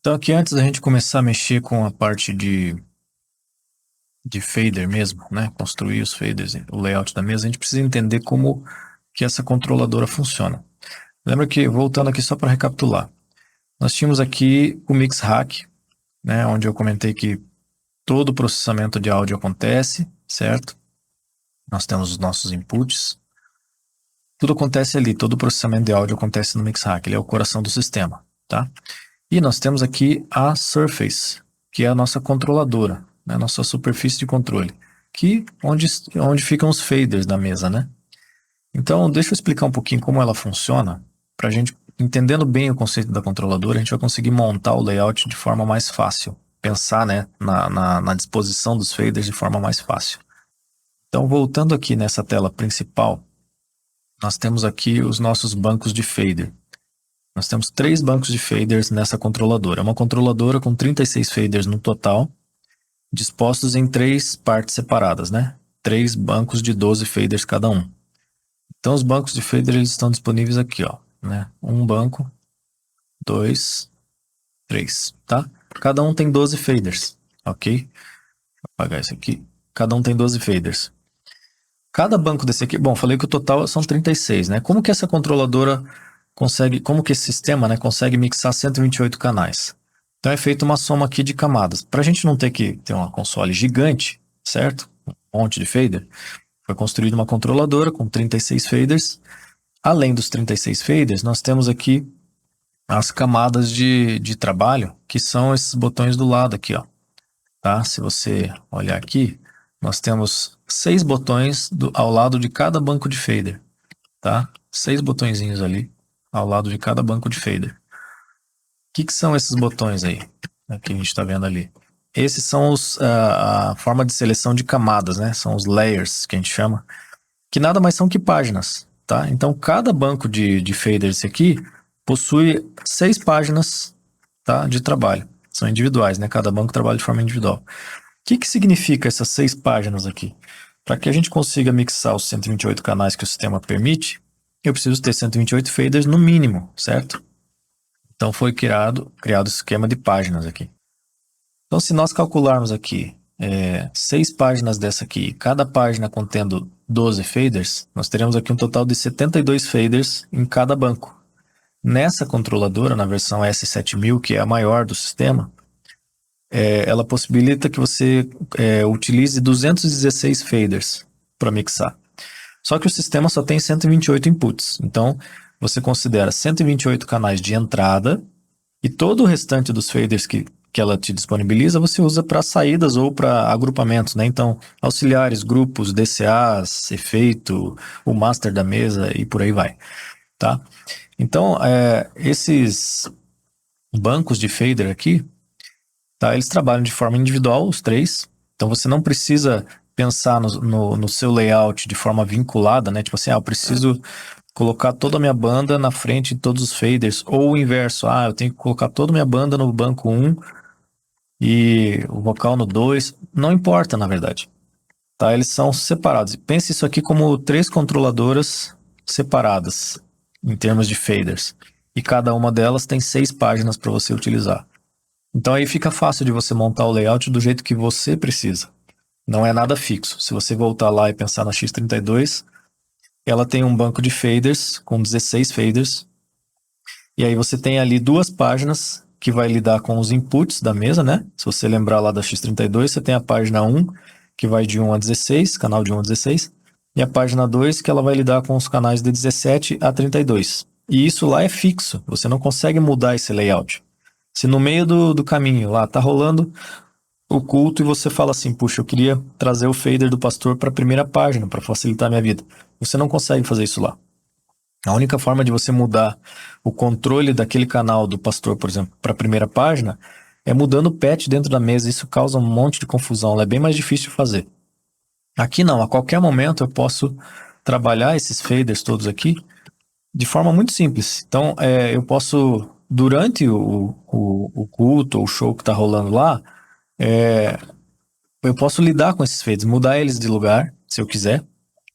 Então aqui antes da gente começar a mexer com a parte de fader mesmo, né? Construir os faders, o layout da mesa, a gente precisa entender como que essa controladora funciona. Lembra que, voltando aqui só para recapitular, nós tínhamos aqui o Mix Rack, né? Onde eu comentei que todo o processamento de áudio acontece, certo? Nós temos os nossos inputs. Tudo acontece ali, todo o processamento de áudio acontece no Mix Rack, ele é o coração do sistema, tá? E nós temos aqui a Surface, que é a nossa controladora, né? A nossa superfície de controle, que onde ficam os faders da mesa, né? Então, deixa eu explicar um pouquinho como ela funciona, para a gente, entendendo bem o conceito da controladora, a gente vai conseguir montar o layout de forma mais fácil, pensar, né, na disposição dos faders de forma mais fácil. Então, voltando aqui nessa tela principal, nós temos aqui os nossos bancos de fader. Nós temos 3 bancos de faders nessa controladora. É uma controladora com 36 faders no total, dispostos em 3 partes separadas, né? 3 bancos de 12 faders cada um. Então, os bancos de fader eles estão disponíveis aqui, ó, né? Um banco, 2, 3, tá? Cada um tem 12 faders, ok? Vou apagar isso aqui. Cada um tem 12 faders. Cada banco desse aqui, bom, falei que o total são 36, né? Como que essa controladora consegue, como que esse sistema, né, consegue mixar 128 canais? Então é feita uma soma aqui de camadas. Para a gente não ter que ter uma console gigante, certo? Um monte de fader, foi construída uma controladora com 36 faders. Além dos 36 faders, nós temos aqui as camadas de trabalho, que são esses botões do lado aqui, ó. Tá? Se você olhar aqui, nós temos 6 botões ao lado de cada banco de fader, tá? 6 botõezinhos ali ao lado de cada banco de fader. O que são esses botões aí? Que a gente está vendo ali. Esses são a forma de seleção de camadas, né? São os layers que a gente chama, que nada mais são que páginas, tá? Então, cada banco de faders aqui possui 6 páginas, tá, de trabalho. São individuais, né? Cada banco trabalha de forma individual. O que significa essas 6 páginas aqui? Para que a gente consiga mixar os 128 canais que o sistema permite, eu preciso ter 128 faders no mínimo, certo? Então foi criado esse esquema de páginas aqui. Então se nós calcularmos aqui 6 páginas dessa aqui, cada página contendo 12 faders, nós teremos aqui um total de 72 faders em cada banco. Nessa controladora, na versão S7000, que é a maior do sistema, ela possibilita que você utilize 216 faders para mixar. Só que o sistema só tem 128 inputs. Então, você considera 128 canais de entrada e todo o restante dos faders que ela te disponibiliza, você usa para saídas ou para agrupamentos, né? Então, auxiliares, grupos, DCAs, efeito, o master da mesa e por aí vai, tá? Então, esses bancos de fader aqui, tá? Eles trabalham de forma individual, os 3. Então, você não precisa pensar no seu layout de forma vinculada, né? Tipo assim, eu preciso colocar toda a minha banda na frente de todos os faders, ou o inverso, eu tenho que colocar toda a minha banda no banco 1 e o vocal no 2, não importa, na verdade, tá? Eles são separados. Pense isso aqui como 3 controladoras separadas, em termos de faders, e cada uma delas tem 6 páginas para você utilizar. Então aí fica fácil de você montar o layout do jeito que você precisa. Não é nada fixo. Se você voltar lá e pensar na X32, ela tem um banco de faders com 16 faders. E aí você tem ali 2 páginas que vai lidar com os inputs da mesa, né? Se você lembrar lá da X32, você tem a página 1, que vai de 1 a 16, canal de 1 a 16. E a página 2, que ela vai lidar com os canais de 17 a 32. E isso lá é fixo. Você não consegue mudar esse layout. Se no meio do caminho lá tá rolando o culto e você fala assim, puxa, eu queria trazer o fader do pastor para a primeira página, para facilitar a minha vida. Você não consegue fazer isso lá. A única forma de você mudar o controle daquele canal do pastor, por exemplo, para a primeira página, é mudando o patch dentro da mesa. Isso causa um monte de confusão, é bem mais difícil de fazer. Aqui não, a qualquer momento eu posso trabalhar esses faders todos aqui de forma muito simples. Então, eu posso, durante o culto ou o show que está rolando lá, eu posso lidar com esses faders, mudar eles de lugar, se eu quiser,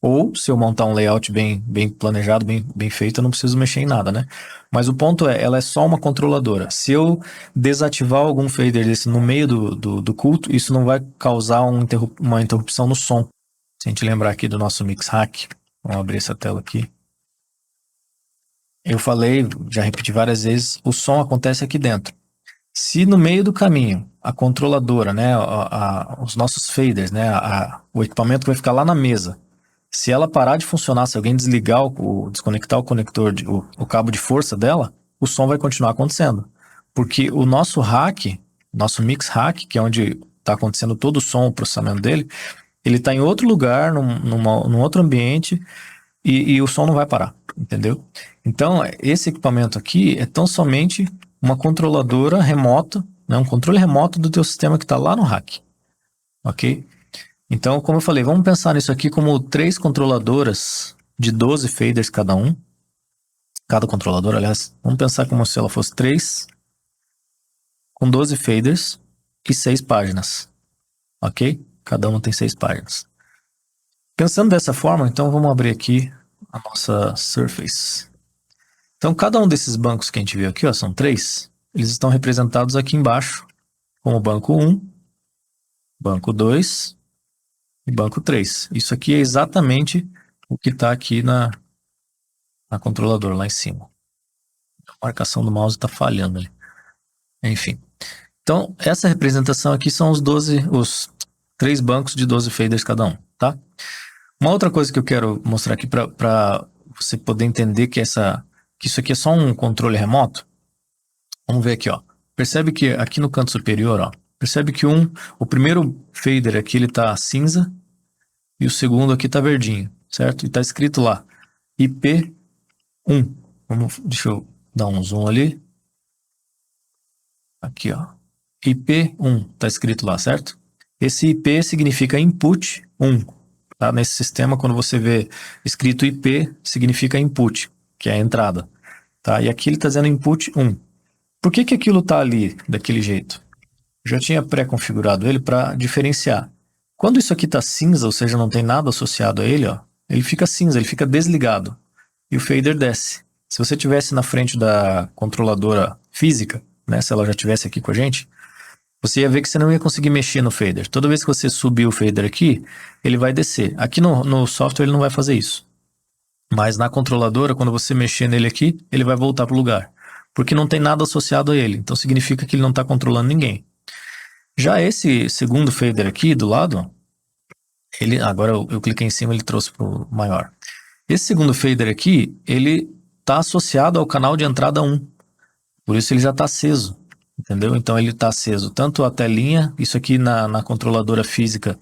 Ou, se eu montar um layout bem planejado, bem feito, eu não preciso mexer em nada, né? Mas o ponto é, ela é só uma controladora. Se eu desativar algum fader desse no meio do culto, isso não vai causar uma interrupção no som. Se a gente lembrar aqui do nosso Mix Hack, vamos abrir essa tela aqui. Eu falei, já repeti várias vezes, o som acontece aqui dentro. Se no meio do caminho, a controladora, né, os nossos faders, né, o equipamento vai ficar lá na mesa. Se ela parar de funcionar, se alguém desligar, desconectar o conector, o cabo de força dela, o som vai continuar acontecendo. Porque o nosso hack, nosso Mix Hack, que é onde está acontecendo todo o som, o processamento dele, ele está em outro lugar, num outro ambiente, e o som não vai parar, entendeu? Então, esse equipamento aqui é tão somente uma controladora remota, né, um controle remoto do teu sistema que está lá no hack, ok? Então, como eu falei, vamos pensar nisso aqui como 3 controladoras de 12 faders cada um. Cada controlador, aliás, vamos pensar como se ela fosse 3 com 12 faders e 6 páginas, ok? Cada uma tem 6 páginas. Pensando dessa forma, então vamos abrir aqui a nossa Surface. Então, cada um desses bancos que a gente viu aqui, ó, são 3, eles estão representados aqui embaixo como banco 1, banco 2 e banco 3. Isso aqui é exatamente o que está aqui na controladora, lá em cima. A marcação do mouse está falhando ali. Enfim. Então, essa representação aqui são os 3 bancos de 12 faders cada um, tá? Uma outra coisa que eu quero mostrar aqui para você poder entender que isso aqui é só um controle remoto. Vamos ver aqui, ó. Percebe que aqui no canto superior, ó, percebe que o primeiro fader aqui ele tá cinza e o segundo aqui tá verdinho, certo? E tá escrito lá IP1. Deixa eu dar um zoom ali. Aqui, ó. IP1 tá escrito lá, certo? Esse IP significa input 1. Tá? Nesse sistema, quando você vê escrito IP, significa input, que é a entrada. Tá? E aqui ele está dizendo input 1. Por que aquilo está ali daquele jeito? Eu já tinha pré-configurado ele para diferenciar. Quando isso aqui está cinza, ou seja, não tem nada associado a ele, ó, ele fica cinza, ele fica desligado. E o fader desce. Se você tivesse na frente da controladora física, né, se ela já estivesse aqui com a gente, você ia ver que você não ia conseguir mexer no fader. Toda vez que você subir o fader aqui, ele vai descer. Aqui no software ele não vai fazer isso. Mas na controladora, quando você mexer nele aqui, ele vai voltar para o lugar. Porque não tem nada associado a ele. Então significa que ele não está controlando ninguém. Já esse segundo fader aqui do lado, agora eu cliquei em cima, ele trouxe para o maior. Esse segundo fader aqui, ele está associado ao canal de entrada 1. Por isso ele já está aceso. Entendeu? Então ele está aceso tanto a telinha, isso aqui na controladora física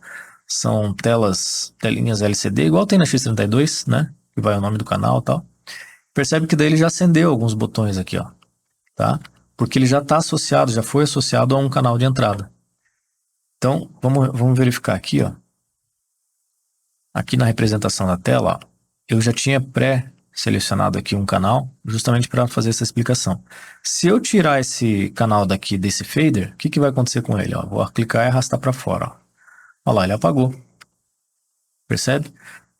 são telinhas LCD, igual tem na X32, né? Que vai o nome do canal e tal. Percebe que daí ele já acendeu alguns botões aqui, ó. Tá? Porque ele já está associado, já foi associado a um canal de entrada. Então, vamos verificar aqui, ó. Aqui na representação da tela, ó, eu já tinha pré-selecionado aqui um canal, justamente para fazer essa explicação. Se eu tirar esse canal daqui desse fader, o que vai acontecer com ele? Ó? Vou clicar e arrastar para fora. Ó. Olha lá, ele apagou. Percebe?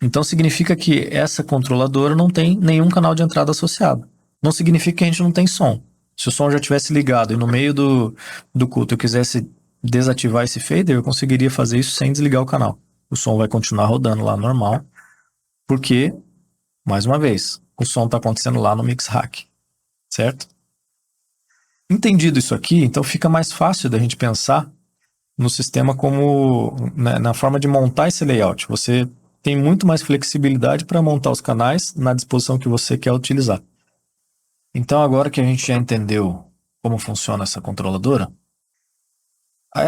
Então significa que essa controladora não tem nenhum canal de entrada associado. Não significa que a gente não tem som. Se o som já tivesse ligado e no meio do culto eu quisesse desativar esse fader, eu conseguiria fazer isso sem desligar o canal. O som vai continuar rodando lá normal, porque, mais uma vez, o som está acontecendo lá no Mix Hack, certo? Entendido isso aqui, então fica mais fácil da gente pensar no sistema como, né, na forma de montar esse layout. Você tem muito mais flexibilidade para montar os canais na disposição que você quer utilizar. Então, agora que a gente já entendeu como funciona essa controladora,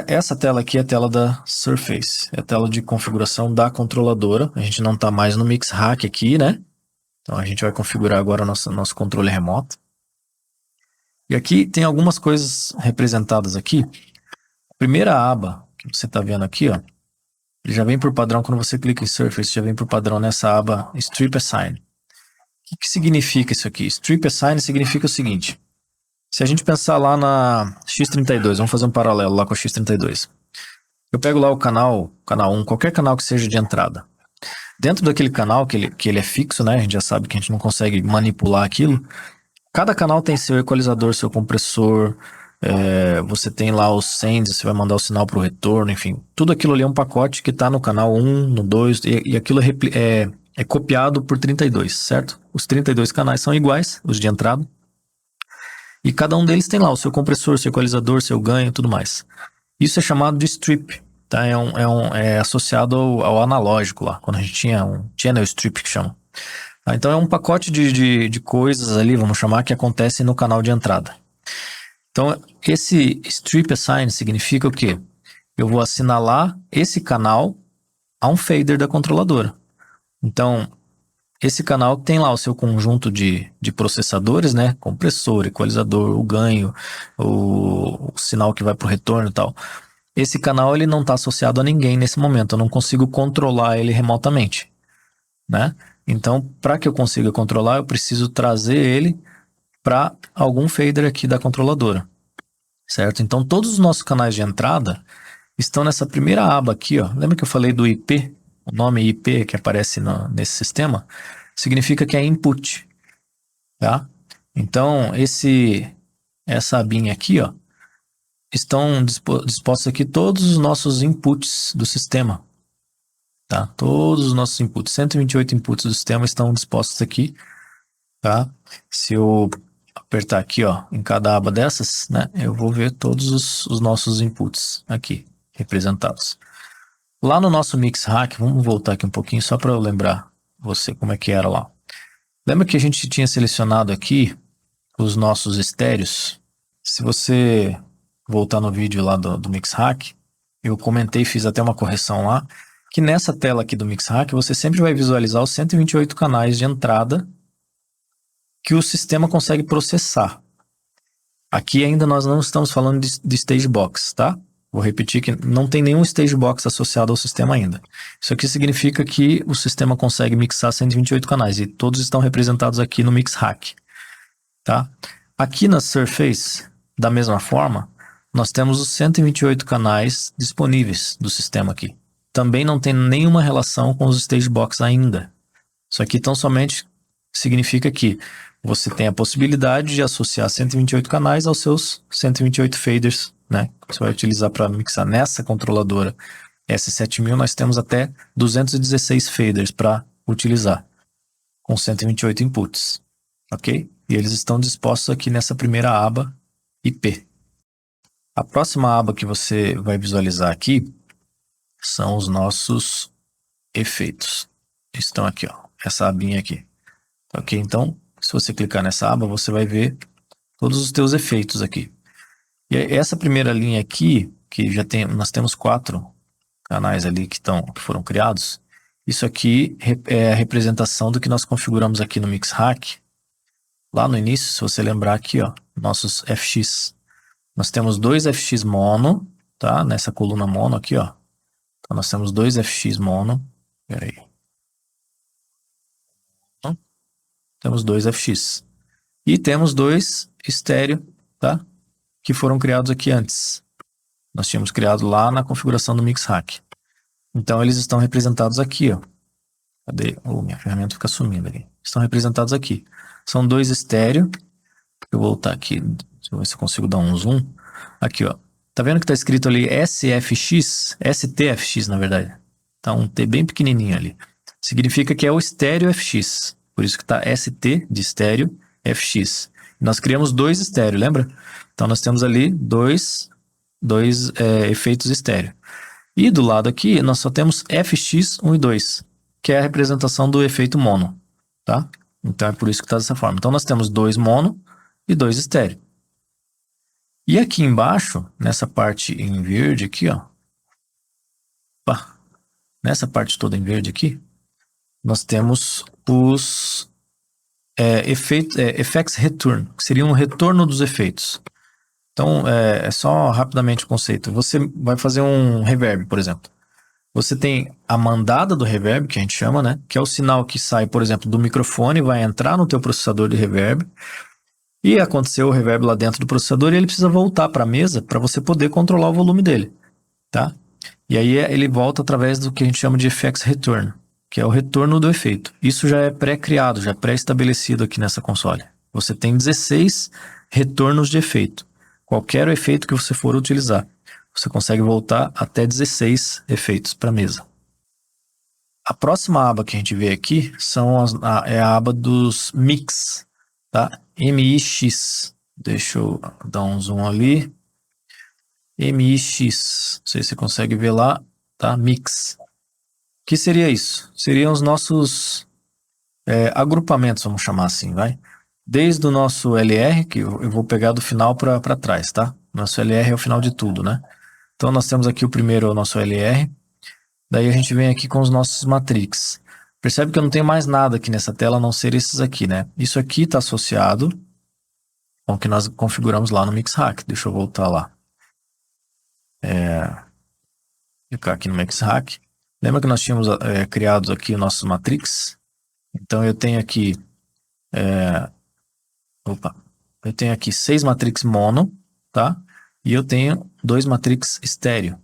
essa tela aqui é a tela da Surface, é a tela de configuração da controladora. A gente não está mais no Mix Hack aqui, né? Então a gente vai configurar agora o nosso controle remoto. E aqui tem algumas coisas representadas aqui. A primeira aba que você está vendo aqui, ó, ele já vem por padrão, quando você clica em Surface, já vem por padrão nessa aba Strip Assign. O que significa isso aqui? Strip Assign significa o seguinte. Se a gente pensar lá na X32, vamos fazer um paralelo lá com a X32. Eu pego lá o canal 1, qualquer canal que seja de entrada. Dentro daquele canal, que ele é fixo, né? A gente já sabe que a gente não consegue manipular aquilo. Cada canal tem seu equalizador, seu compressor, você tem lá os sends, você vai mandar o sinal para o retorno, enfim. Tudo aquilo ali é um pacote que está no canal 1, no 2, e aquilo é copiado por 32, certo? Os 32 canais são iguais, os de entrada. E cada um deles tem lá o seu compressor, seu equalizador, seu ganho e tudo mais. Isso é chamado de strip, tá? É associado ao analógico lá, quando a gente tinha um channel strip que chama. Então é um pacote de coisas ali, vamos chamar, que acontece no canal de entrada. Então esse strip assign significa o quê? Eu vou assinalar esse canal a um fader da controladora. Então esse canal tem lá o seu conjunto de processadores, né? Compressor, equalizador, o ganho, o sinal que vai para o retorno e tal. Esse canal ele não está associado a ninguém nesse momento, eu não consigo controlar ele remotamente, né? Então, para que eu consiga controlar, eu preciso trazer ele para algum fader aqui da controladora, certo? Então, todos os nossos canais de entrada estão nessa primeira aba aqui, ó. Lembra que eu falei do IP? O nome IP que aparece nesse sistema significa que é input, tá? Então, essa abinha aqui, ó, estão dispostos aqui todos os nossos inputs do sistema, tá? Todos os nossos inputs, 128 inputs do sistema estão dispostos aqui, tá? Se eu apertar aqui, ó, em cada aba dessas, né, eu vou ver todos os nossos inputs aqui representados. Lá no nosso Mix Hack, vamos voltar aqui um pouquinho só para eu lembrar você como é que era lá. Lembra que a gente tinha selecionado aqui os nossos estéreos? Se você voltar no vídeo lá do Mix Hack, eu comentei, fiz até uma correção lá, que nessa tela aqui do Mix Hack você sempre vai visualizar os 128 canais de entrada que o sistema consegue processar. Aqui ainda nós não estamos falando de Stage Box, tá? Vou repetir que não tem nenhum Stage Box associado ao sistema ainda. Isso aqui significa que o sistema consegue mixar 128 canais e todos estão representados aqui no Mix Hack, tá? Aqui na Surface, da mesma forma, nós temos os 128 canais disponíveis do sistema aqui. Também não tem nenhuma relação com os Stage Box ainda. Isso aqui tão somente significa que você tem a possibilidade de associar 128 canais aos seus 128 faders, né? Que você vai utilizar para mixar nessa controladora S7000. Nós temos até 216 faders para utilizar, com 128 inputs, ok? E eles estão dispostos aqui nessa primeira aba IP. A próxima aba que você vai visualizar aqui são os nossos efeitos. Estão aqui, ó, essa abinha aqui. Ok? Então, se você clicar nessa aba, você vai ver todos os teus efeitos aqui. E essa primeira linha aqui, que nós temos 4 canais ali que foram criados. Isso aqui é a representação do que nós configuramos aqui no Mix Hack. Lá no início, se você lembrar aqui, ó, nossos FX. Nós temos 2 FX mono, tá? Nessa coluna mono aqui, ó. Então, nós temos 2 FX mono. Pera aí. Temos 2 FX. E temos 2 estéreo, tá? Que foram criados aqui antes. Nós tínhamos criado lá na configuração do Mix Hack. Então, eles estão representados aqui, ó. Cadê? Minha ferramenta fica sumindo ali. Estão representados aqui. São 2 estéreo. Eu vou voltar aqui. Deixa eu ver se eu consigo dar um zoom. Aqui, ó. Tá vendo que tá escrito ali SFX? STFX, na verdade. Tá um T bem pequenininho ali. Significa que é o estéreo FX. Por isso que tá ST de estéreo FX. Nós criamos 2 estéreo, lembra? Então nós temos ali dois efeitos estéreo. E do lado aqui nós só temos FX1 e 2, que é a representação do efeito mono, tá? Então é por isso que está dessa forma. Então nós temos 2 mono e 2 estéreo. E aqui embaixo, nessa parte em verde aqui, ó. Opa, nessa parte toda em verde aqui, nós temos os effects return, que seria um retorno dos efeitos. Então, é só rapidamente o conceito. Você vai fazer um reverb, por exemplo. Você tem a mandada do reverb, que a gente chama, né? Que é o sinal que sai, por exemplo, do microfone, vai entrar no teu processador de reverb. E aconteceu o reverb lá dentro do processador e ele precisa voltar para a mesa para você poder controlar o volume dele, tá? E aí ele volta através do que a gente chama de effects return, que é o retorno do efeito. Isso já é pré-criado, já é pré-estabelecido aqui nessa console. Você tem 16 retornos de efeito. Qualquer efeito que você for utilizar, você consegue voltar até 16 efeitos para a mesa. A próxima aba que a gente vê aqui é a aba dos mix, tá? MIX. Deixa eu dar um zoom ali. MIX. Não sei se você consegue ver lá, tá? Mix. O que seria isso? Seriam os nossos agrupamentos, vamos chamar assim, vai? Desde o nosso LR, que eu vou pegar do final para trás, tá? Nosso LR é o final de tudo, né? Então nós temos aqui o primeiro, o nosso LR. Daí a gente vem aqui com os nossos matrix. Percebe que eu não tenho mais nada aqui nessa tela a não ser esses aqui, né? Isso aqui está associado com o que nós configuramos lá no Mixhack. Deixa eu voltar lá. Clicar aqui no Mixhack. Lembra que nós tínhamos criado aqui o nosso matrix? Então eu tenho aqui eu tenho aqui 6 matrix mono, tá? E eu tenho 2 matrix estéreo,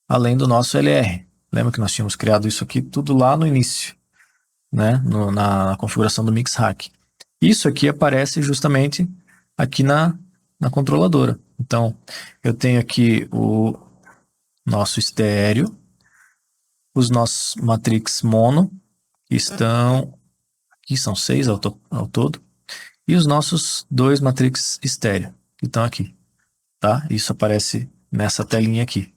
além do nosso LR. Lembra que nós tínhamos criado isso aqui tudo lá no início, né? Na configuração do Mixhack. Isso aqui aparece justamente aqui na controladora. Então, eu tenho aqui o nosso estéreo, os nossos matrix mono, que estão aqui, são 6 ao todo, e os nossos 2 matrix estéreo, que estão aqui, tá? Isso aparece nessa telinha aqui.